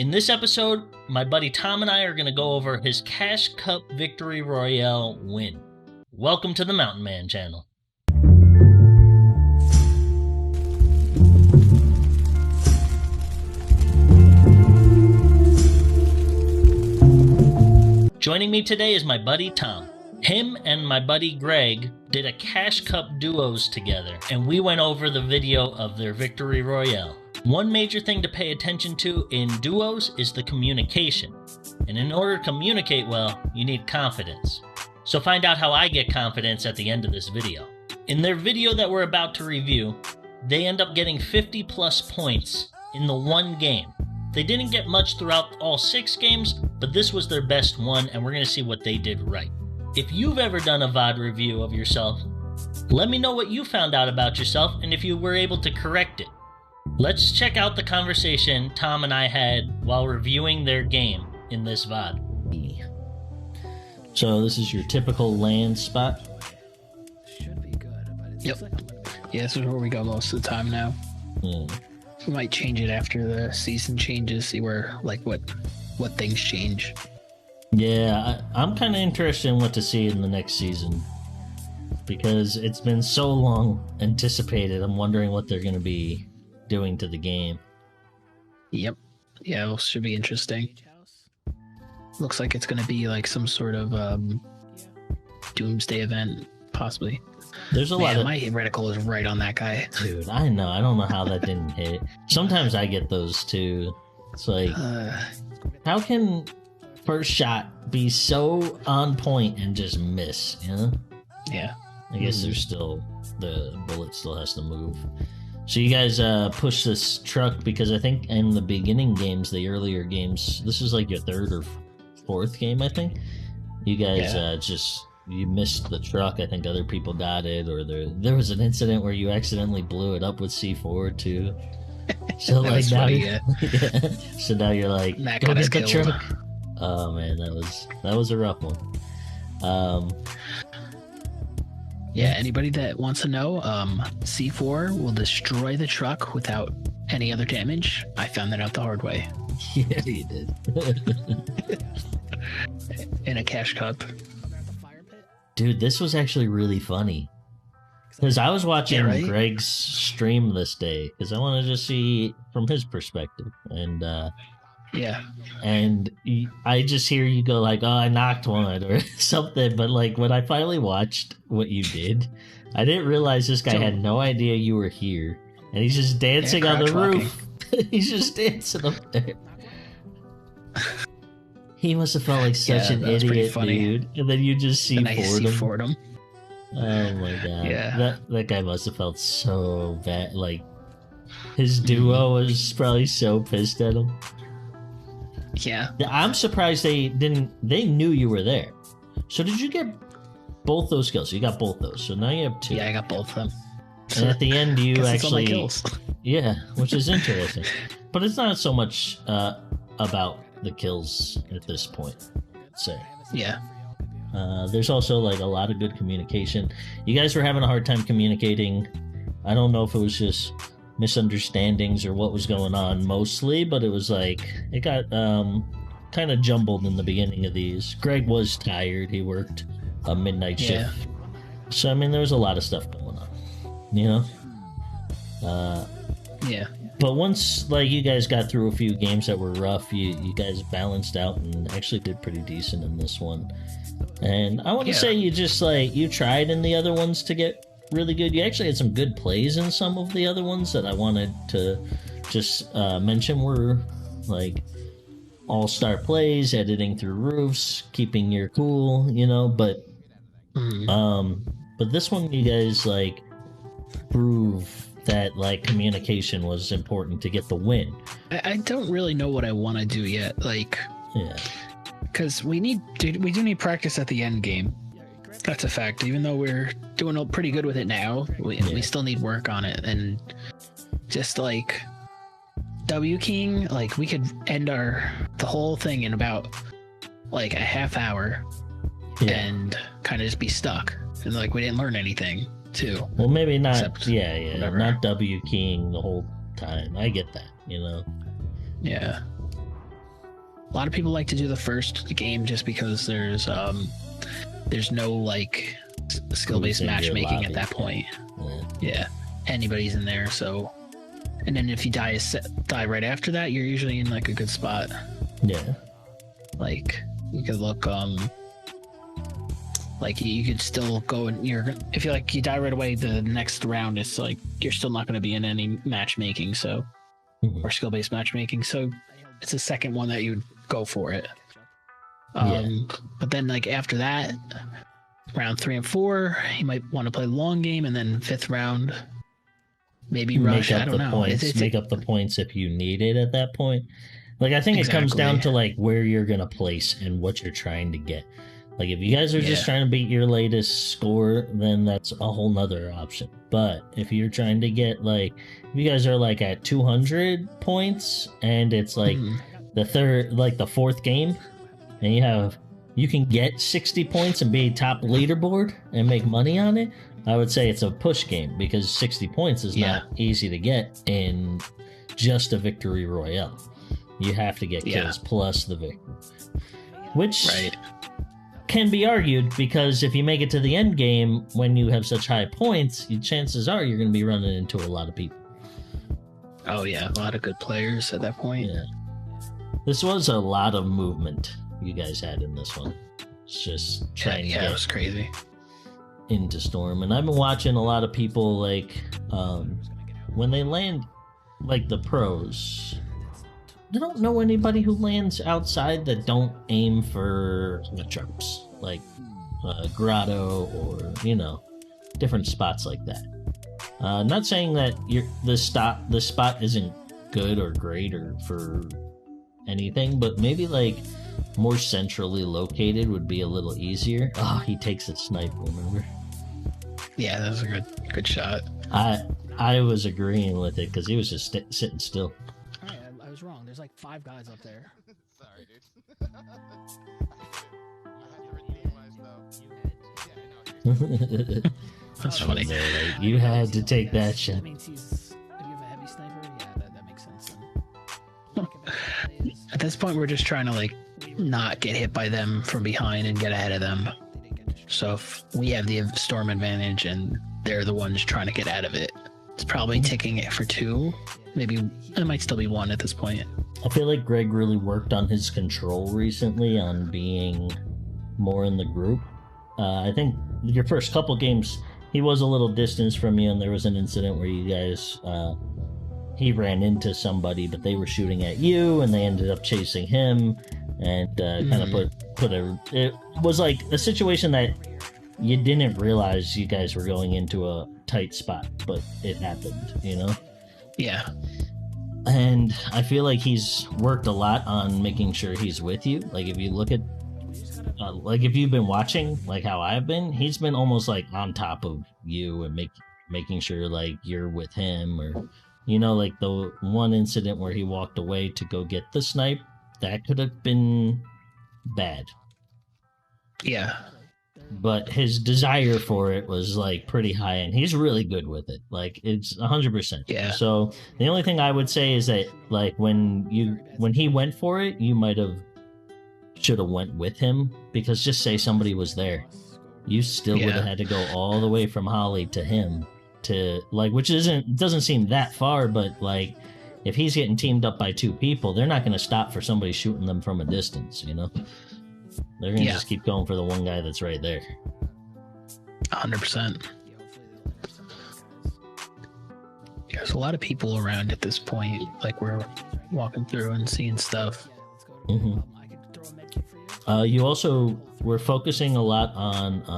In this episode, my buddy Tom and I are going to go over his Cash Cup Victory Royale win. Welcome to the MtManMan channel. Joining me today is my buddy Tom. Him and my buddy Greg did a Cash Cup duos together, and we went over the video of their Victory Royale. One major thing to pay attention to in duos is the communication. And in order to communicate well, you need confidence. So find out how I get confidence at the end of this video. In their video that we're about to review, they end up getting 50 plus points in the one game. They didn't get much throughout all 6 games, but this was their best one, and we're going to see what they did right. If you've ever done a VoD review of yourself, let me know what you found out about yourself and if you were able to correct it. Let's check out the conversation Tom and I had while reviewing their game in this VoD. So this is your typical land spot? Should be good, but it's yeah, this is where we go most of the time now. We might change it after the season changes, see where, like, what things change. Yeah, I'm kind of interested in what to see in the next season, because it's been so long anticipated. I'm wondering what they're going to be doing to the game. Yep. Yeah, it should be interesting. Looks like it's going to be like some sort of doomsday event, possibly. There's a lot of... My reticle is right on that guy. Dude, I know. I don't know how that didn't hit. Sometimes I get those too. It's like, how can first shot be so on point and just miss, you know? Yeah. I guess there's still... the bullet still has to move. So you guys push this truck because I think in the beginning games, the earlier games, this is like your 3rd or 4th game, I think. You guys you missed the truck. I think other people got it, or there was an incident where you accidentally blew it up with C4 too. So like now, funny, yeah. So now you're like, go get the truck. Oh man, that was a rough one. Yeah, anybody that wants to know, C4 will destroy the truck without any other damage. I found that out the hard way. Yeah, you did. In a cash cup. Dude, this was actually really funny. Because I was watching Greg's stream this day, because I wanted to see from his perspective. And yeah. And I just hear you go like, oh, I knocked one or something. But like when I finally watched what you did, I didn't realize this guy had no idea you were here. And he's just dancing on the roof. He's just dancing up there. He must have felt like such an idiot, dude. And then you just C4'd him. Oh my god. Yeah. That guy must have felt so bad. Like, his duo was probably so pissed at him. Yeah. I'm surprised they knew you were there. So did you get both those kills? You got both those. So now you have 2. Yeah, I got both of them. And at the end you actually kills. Yeah, which is interesting. But it's not so much about the kills at this point, I'd say. Yeah. There's also like a lot of good communication. You guys were having a hard time communicating. I don't know if it was just misunderstandings or what was going on mostly, but it was like it got kind of jumbled in the beginning of these. Greg was tired. He worked a midnight shift. So I mean there was a lot of stuff going on, you know? Yeah. But once like you guys got through a few games that were rough, you guys balanced out and actually did pretty decent in this one. And I want to say you just like you tried in the other ones to get really good. You actually had some good plays in some of the other ones that I wanted to just mention were like all-star plays, editing through roofs, keeping your cool, you know, but this one you guys like prove that like communication was important to get the win. I don't really know what I want to do yet, like, yeah, because we do need practice at the end game. That's a fact. Even though we're doing pretty good with it now, we still need work on it. And just like W King, like we could end the whole thing in about like a half hour and kind of just be stuck. And like we didn't learn anything too. Well, maybe not. Except whatever. Not W King the whole time. I get that, you know. Yeah. A lot of people like to do the first game just because there's no like skill-based matchmaking at that point. Yeah, anybody's in there. So, and then if you die right after that, you're usually in like a good spot. Yeah. Like you could look like you could still go and if you die right away, the next round is like you're still not going to be in any matchmaking, so or skill-based matchmaking. So it's the second one that you would go for it. But then like after that, round 3 and 4, you might want to play long game, and then 5th round, maybe rush. I don't know. Make up the points if you need it at that point. Like I think it comes down to like where you're gonna place and what you're trying to get. Like if you guys are just trying to beat your latest score, then that's a whole nother option. But if you're trying to get like, if you guys are like at 200 points and it's like the 4th game, and you can get 60 points and be top leaderboard and make money on it, I would say it's a push game, because 60 points is not easy to get in just a victory royale. You have to get kills plus the victory, which can be argued, because if you make it to the end game when you have such high points, chances are you're going to be running into a lot of people. Oh yeah, a lot of good players at that point. Yeah, this was a lot of movement you guys had in this one. It's just trying to get it was crazy into Storm. And I've been watching a lot of people like when they land like the pros, I don't know anybody who lands outside that don't aim for the traps, like grotto or different spots like that. Not saying that the spot isn't good or great or for anything, but maybe like more centrally located would be a little easier. Oh, he takes a snipe, remember? Yeah, that was a good shot. I was agreeing with it because he was just sitting still. I was wrong. There's like 5 guys up there. Sorry, dude. That's funny. Like, you had to take that shot. That means if you have a heavy sniper, that makes sense then. At this point, we're just trying to like not get hit by them from behind and get ahead of them. So if we have the storm advantage and they're the ones trying to get out of it, it's probably ticking it for 2. Maybe it might still be 1 at this point. I feel like Greg really worked on his control recently, on being more in the group. I think your first couple games, he was a little distance from you, and there was an incident where you guys, he ran into somebody, but they were shooting at you, and they ended up chasing him, and kind of it was like a situation that you didn't realize you guys were going into a tight spot, but it happened, Yeah. And I feel like he's worked a lot on making sure he's with you. Like if you look at, like if you've been watching, like how I've been, he's been almost like on top of you and making sure like you're with him, or like the one incident where he walked away to go get the snipe, that could have been bad. Yeah. But his desire for it was like pretty high, and he's really good with it. Like it's 100%. Yeah. So the only thing I would say is that like when he went for it, you should have went with him, because just say somebody was there, you still would have had to go all the way from Holly to him to like, which doesn't seem that far, but like if he's getting teamed up by 2 people, they're not going to stop for somebody shooting them from a distance, They're going to just keep going for the one guy that's right there. 100%. There's a lot of people around at this point. Like we're walking through and seeing stuff. Mm-hmm. You also were focusing a lot on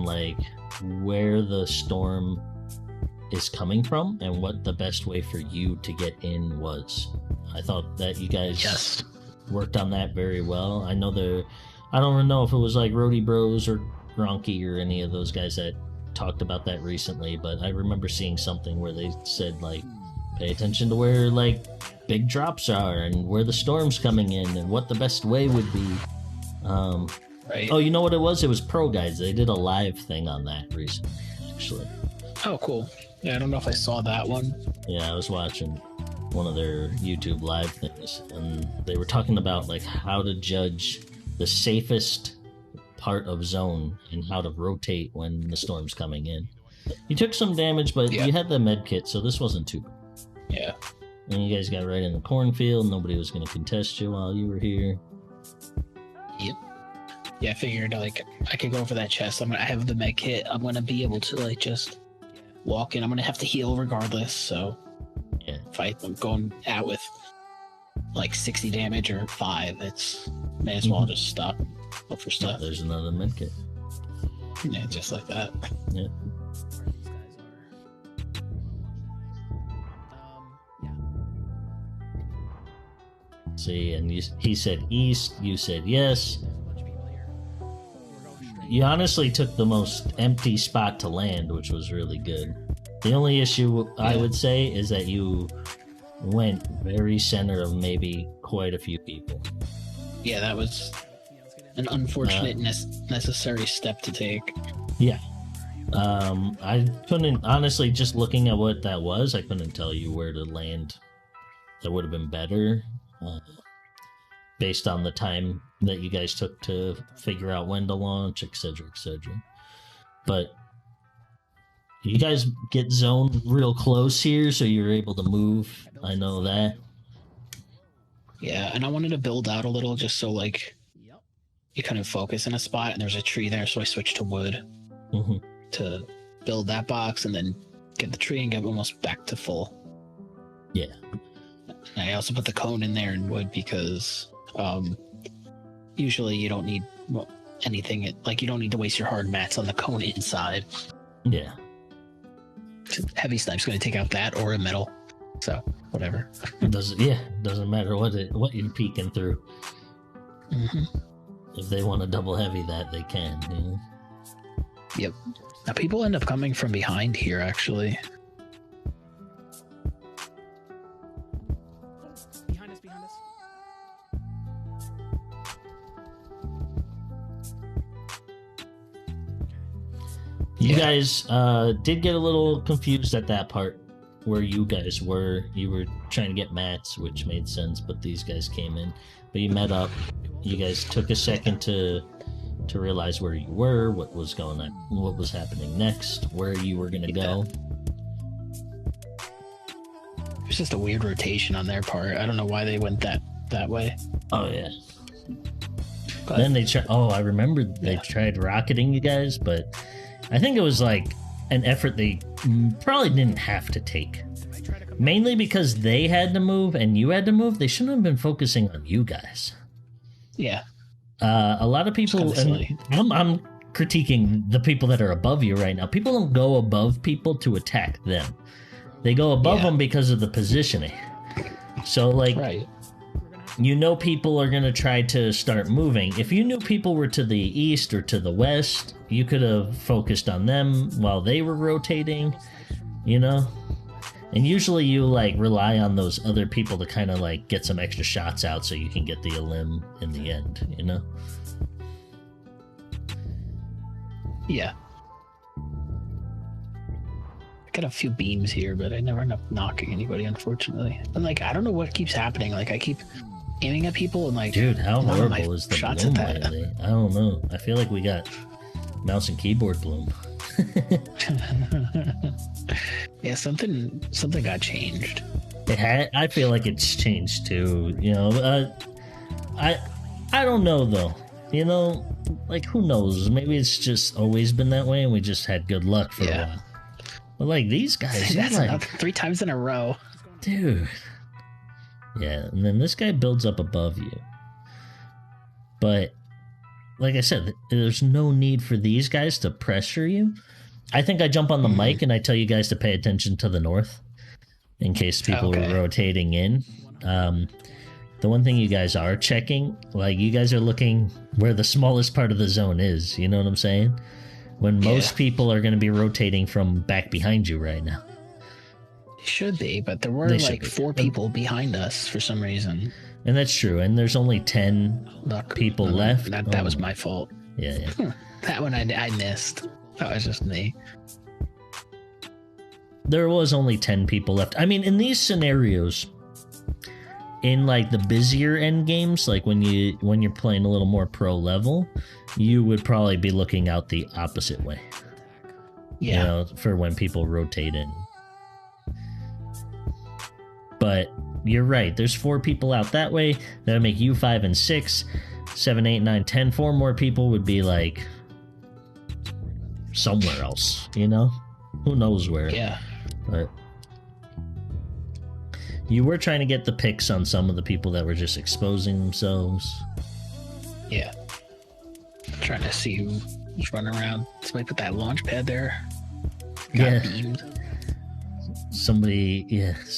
like where the storm is coming from and what the best way for you to get in was. I thought that you guys worked on that very well. I don't know if it was like Roadie Bros or Gronky or any of those guys that talked about that recently, but I remember seeing something where they said like, pay attention to where like big drops are and where the storm's coming in and what the best way would be. Right. Oh, you know what it was? It was Pro Guides. They did a live thing on that recently, actually. Oh, cool. Yeah, I don't know if I saw that one. Yeah, I was watching. one of their YouTube live things, and they were talking about like how to judge the safest part of zone and how to rotate when the storm's coming in. You took some damage, but you had the med kit, so this wasn't too bad. Yeah. And you guys got right in the cornfield. Nobody was going to contest you while you were here. Yep. Yeah, I figured like I could go for that chest. I have the med kit. I'm gonna be able to like just walk in. I'm gonna have to heal regardless. So yeah, if I'm going out with like 60 damage or 5, it's may as well just stop and look for stuff. There's another med kit. Yeah, just like that. Yeah. See, and he said east, you said yes. You honestly took the most empty spot to land, which was really good. The only issue I would say is that you went very center of maybe quite a few people. Yeah, that was an unfortunate necessary step to take. Yeah. I couldn't, honestly, just looking at what that was, I couldn't tell you where to land that would have been better. Based on the time that you guys took to figure out when to launch, etc., etc. But you guys get zoned real close here, so you're able to move. I know that. Yeah, and I wanted to build out a little just so, like, you kind of focus in a spot, and there's a tree there, so I switched to wood to build that box, and then get the tree and get almost back to full. Yeah. I also put the cone in there in wood because usually you don't need anything, like you don't need to waste your hard mats on the cone inside. Yeah. Heavy snipe's going to take out that or a metal, so whatever. Doesn't matter what you're peeking through. If they want to double heavy that, they can. You know? Yep. Now people end up coming from behind here, actually. You guys did get a little confused at that part where you guys were. You were trying to get mats, which made sense, but these guys came in. But you met up. You guys took a second to realize where you were, what was going on, what was happening next, where you were going to go. It's just a weird rotation on their part. I don't know why they went that way. Oh, yeah. But then they tried. Oh, I remember they tried rocketing you guys, but I think it was like an effort they probably didn't have to take. Mainly because they had to move and you had to move. They shouldn't have been focusing on you guys. Yeah. A lot of people, and I'm critiquing the people that are above you right now. People don't go above people to attack them. They go above them because of the positioning. So, like, you know people are going to try to start moving. If you knew people were to the east or to the west, you could have focused on them while they were rotating, you know? And usually you, like, rely on those other people to kind of, like, get some extra shots out so you can get the elim in the end, you know? Yeah. I got a few beams here, but I never end up knocking anybody, unfortunately. And, like, I don't know what keeps happening. Like, I keep aiming at people and, like... Dude, how horrible is the bloom lately? I don't know. I feel like we got mouse and keyboard bloom. Yeah, something got changed. I feel like it's changed too. You know, I don't know though. You know, like who knows? Maybe it's just always been that way, and we just had good luck for a while. But like these guys, that's like, enough, 3 times in a row, dude. Yeah, and then this guy builds up above you. But like I said, there's no need for these guys to pressure you. I think I jump on the mic and I tell you guys to pay attention to the north in case people were rotating in. The one thing you guys are checking, like you guys are looking where the smallest part of the zone is. You know what I'm saying? When most people are going to be rotating from back behind you right now. They should be, but there were like 4 people behind us for some reason. And that's true. And there's only 10 people left. That was my fault. Yeah. That one I missed. That was just me. There was only 10 people left. I mean, in these scenarios, in like the busier end games, like when you're playing a little more pro level, you would probably be looking out the opposite way. Yeah. You know, for when people rotate in. But you're right. There's 4 people out that way. That'll make you 5 and 6, 7, 8, 9, 10. 4 more people would be like somewhere else. You know, who knows where? Yeah. But you were trying to get the picks on some of the people that were just exposing themselves. Yeah. Trying to see who's running around. Somebody put that launch pad there. Got beamed. Somebody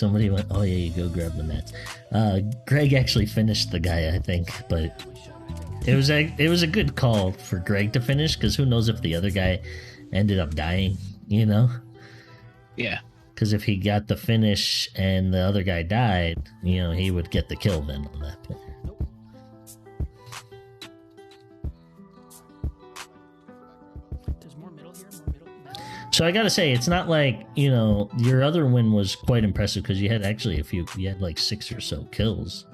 went, oh yeah, you go grab the mats. Greg actually finished the guy, I think, but it was a good call for Greg to finish, because who knows if the other guy ended up dying, you know? Yeah. Because if he got the finish and the other guy died, you know, he would get the kill then on that player. So I gotta say, it's not like, you know, your other win was quite impressive, because you had actually you had like 6 or so kills.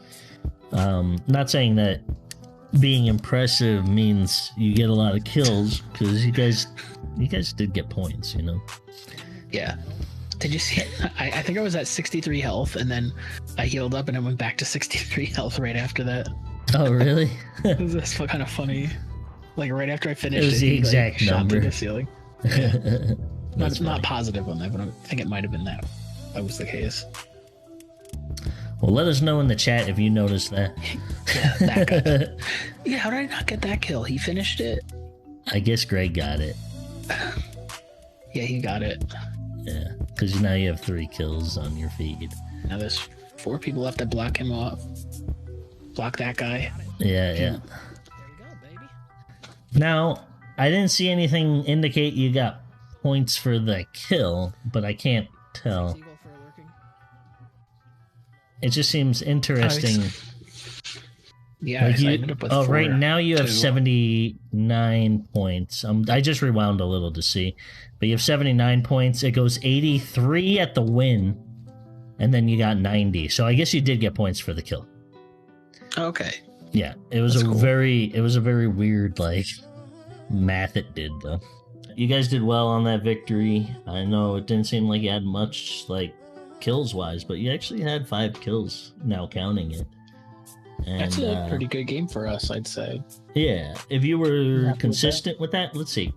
Not saying that being impressive means you get a lot of kills, because you guys did get points, you know? Yeah. Did you see? I think I was at 63 health, and then I healed up, and I went back to 63 health right after that. Oh, really? That's kind of funny. Like right after I finished, it was the exact like, number. Shot through the ceiling. Yeah. That's not positive on that, but I think it might have been that was the case. Well, let us know in the chat if you noticed that. Yeah, that guy. Yeah, how did I not get that kill? He finished it. I guess Greg got it. Yeah, he got it. Yeah, because now you have 3 kills on your feed. Now there's 4 people left to block him off. Block that guy. Yeah, yeah. There we go, baby. Now, I didn't see anything indicate you got points for the kill, but I can't tell. Eagle for lurking. It just seems interesting. Yeah, Like I ended up with 4, right now you have 2. 79 points. I just rewound a little to see, but you have 79 points. It goes 83 at the win, and then you got 90. So I guess you did get points for the kill. Okay. Yeah, it was That's cool. it was a very weird like math it did though. You guys did well on that victory. I know it didn't seem like you had much like kills wise, but you actually had 5 kills now counting it. And, That's a pretty good game for us, I'd say. Yeah, if you were consistent with that, let's see.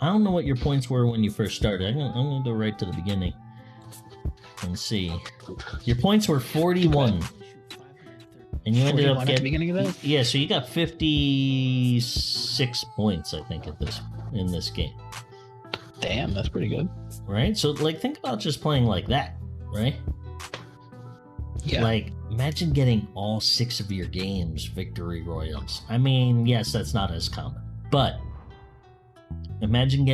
I don't know what your points were when you first started. I'm gonna go right to the beginning and see. Your points were 41. And you ended up at the getting beginning of that? Yeah, so you got 56 points, I think, in this game. Damn, that's pretty good. Right? So like think about just playing like that, right? Yeah. Like imagine getting all 6 of your games victory royales. I mean, yes, that's not as common. But imagine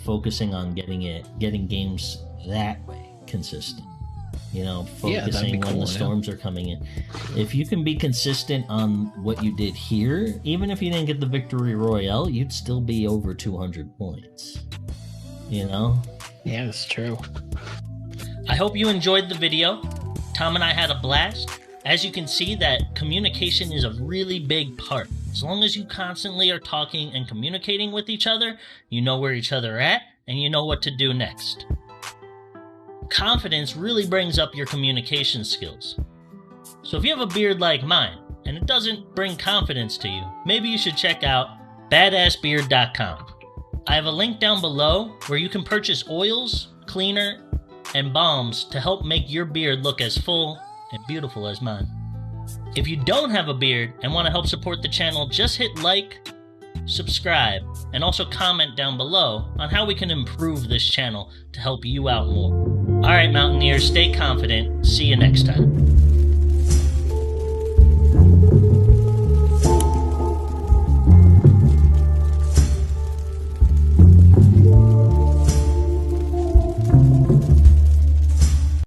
focusing on getting games that way consistent. You know, focusing when the storms are coming in. If you can be consistent on what you did here, even if you didn't get the victory royale, you'd still be over 200 points. You know? Yeah, that's true. I hope you enjoyed the video. Tom and I had a blast. As you can see, that communication is a really big part. As long as you constantly are talking and communicating with each other, you know where each other are at, and you know what to do next. Confidence really brings up your communication skills. So if you have a beard like mine, and it doesn't bring confidence to you, maybe you should check out badassbeard.com. I have a link down below where you can purchase oils, cleaner, and balms to help make your beard look as full and beautiful as mine. If you don't have a beard and want to help support the channel, just hit like, subscribe, and also comment down below on how we can improve this channel to help you out more. Alright, Mountaineers, stay confident. See you next time.